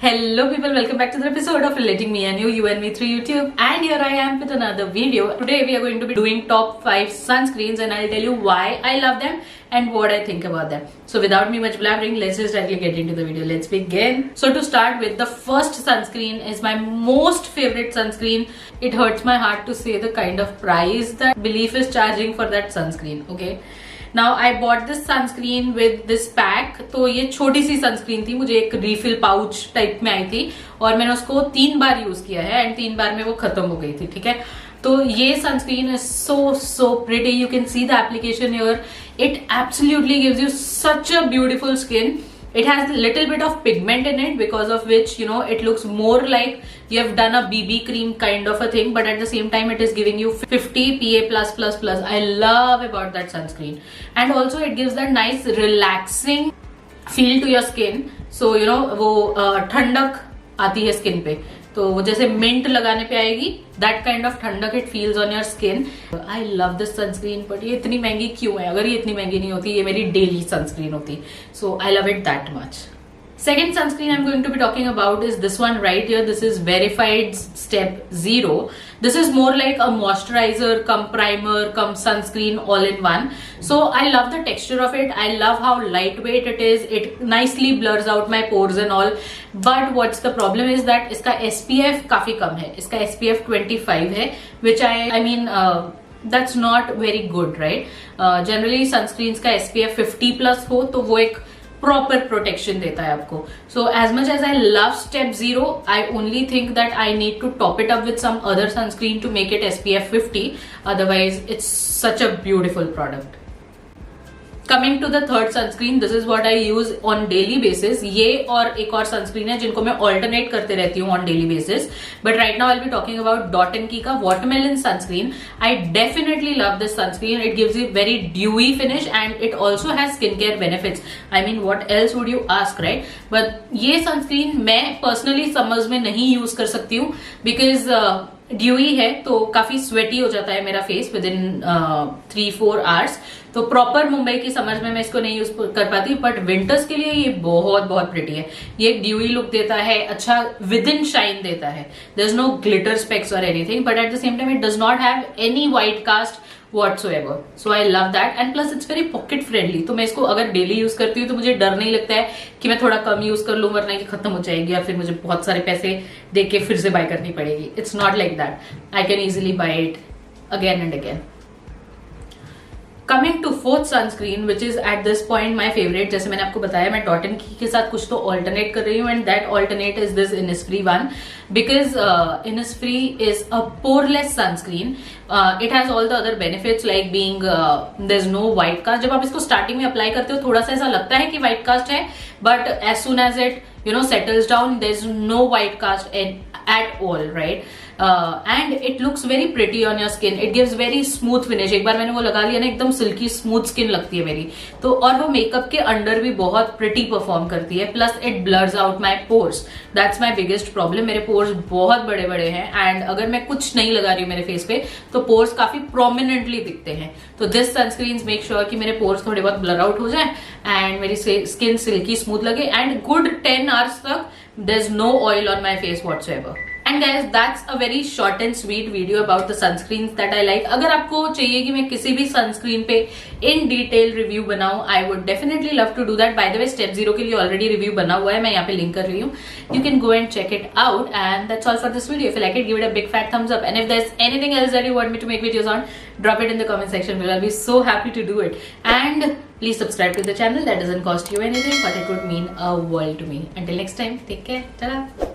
Hello people, welcome back to the episode of Relating Me and You and Me through YouTube. And here I am with another video. Today we are going to be doing top 5 sunscreens and I'll tell you why I love them and what I think about them. So without me much blabbering, let's just directly get into the video. Let's begin. So to start with, the first sunscreen is my most favorite sunscreen. It hurts my heart to say the kind of price that Belief is charging for that sunscreen, okay? Now I bought this sunscreen with this pack. तो ये छोटी सी sunscreen थी, मुझे एक refill pouch type में आई थी और मैंने उसको 3 बार यूज किया है एंड 3 बार में वो खत्म हो गई थी, ठीक है। तो ये sunscreen is so pretty, you can see the application here, it absolutely gives you such a beautiful skin. It has a little bit of pigment in it, because of which, you know, it looks more like you have done a BB cream kind of a thing, but at the same time it is giving you 50 PA+++. I love about that sunscreen. And also it gives that nice relaxing feel to your skin. So, you know, वो ठंडक आती है skin पे, तो वो जैसे mint लगाने पे आएगी, दैट काइंड ऑफ ठंडक it feels on your skin. I love this sunscreen, but ये इतनी महंगी क्यों है? अगर ये इतनी महंगी नहीं होती, ये मेरी डेली सनस्क्रीन होती. So I love it that much. Second sunscreen I'm going to be talking about is this one right here. This is Verified Step Zero. This is more like a moisturizer cum primer cum sunscreen all in one. So I love the texture of it. I love how lightweight it is. It nicely blurs out my pores and all. But what's the problem is that इसका SPF काफी कम है. इसका SPF 25 है, which I mean that's not very good, right? Generally sunscreens का SPF 50+ हो तो वो एक प्रॉपर प्रोटेक्शन देता है आपको. So as much as I love step zero, I only think that I need to top it up with some other sunscreen to make it SPF 50. Otherwise it's such a beautiful product. Coming to the third sunscreen, this is what I use on daily basis. ये और एक और sunscreen है जिनको मैं alternate करते रहती हूँ on daily basis, but right now I will be talking about Dot and Key का watermelon sunscreen. I definitely love this sunscreen. It gives you very dewy finish and it also has skin care benefits. I mean what else would you ask, right? But ये sunscreen मैं personally summers में नहीं use कर सकती हूँ, because dewy है तो काफी स्वेटी हो जाता है मेरा फेस विद इन 3-4 आवर्स. तो प्रॉपर मुंबई की समर्स में मैं इसको नहीं यूज कर पाती, बट विंटर्स के लिए ये बहुत बहुत प्रिटी है. ये एक ड्यूई लुक देता है, अच्छा विद इन शाइन देता है. There is no glitter specks और anything, but at the same time it does not have any white cast whatsoever. So I love that and plus it's very pocket friendly. तो मैं इसको अगर daily use करती हूँ तो मुझे डर नहीं लगता है कि मैं थोड़ा कम यूज कर लूँ वरना कि खत्म हो जाएगी या फिर मुझे बहुत सारे पैसे दे के फिर से बाय करनी पड़ेगी. It's not like that. I can easily buy it again and again. Coming to fourth sunscreen which is at this point my favourite. जैसे मैंने आपको बताया, मैं डॉट एंड की के साथ कुछ तो ऑल्टरनेट कर रही हूँ and that alternate is this Innisfree one, because Innisfree is a poreless sunscreen. It has all the other benefits like being there is no white cast. जब आप इसको स्टार्टिंग में अप्लाई करते हो थोड़ा सा ऐसा लगता है कि व्हाइट कास्ट है, but as soon as it settles down, there is no white cast at all, right? And it looks very pretty on your skin. It gives very smooth finish. एक बार मैंने वो लगा लिया ना, एकदम सिल्की स्मूथ स्किन लगती है मेरी. तो और वो मेकअप के अंडर भी बहुत प्रिटी परफॉर्म करती है. Plus it blurs out my pores. That's my biggest problem. मेरे पोर्स बहुत बड़े बड़े हैं एंड अगर मैं कुछ नहीं लगा रही हूँ मेरे फेस पे तो पोर्स काफी प्रोमिनेंटली दिखते हैं. तो दिस सनस्क्रीन मेक श्योर कि मेरे पोर्स थोड़े बहुत ब्लर आउट हो जाए एंड मेरी स्किन सिल्की स्मूथ लगे एंड गुड 10 आवर्स तक there's no oil on my face whatsoever. And guys, that's a very short and sweet video about the sunscreens that I like. अगर आपको चाहिए कि मैं किसी भी sunscreen पे in detail review बनाऊं, I would definitely love to do that. By the way, Step Zero के लिए already review बना हुआ है, मैं यहाँ पे link कर रही हूँ. You can go and check it out. And that's all for this video. If you like it, give it a big fat thumbs up. And if there's anything else that you want me to make videos on, drop it in the comment section below. I'll be so happy to do it. And please subscribe to the channel. That doesn't cost you anything, but it would mean a world to me. Until next time, take care. Ta-da!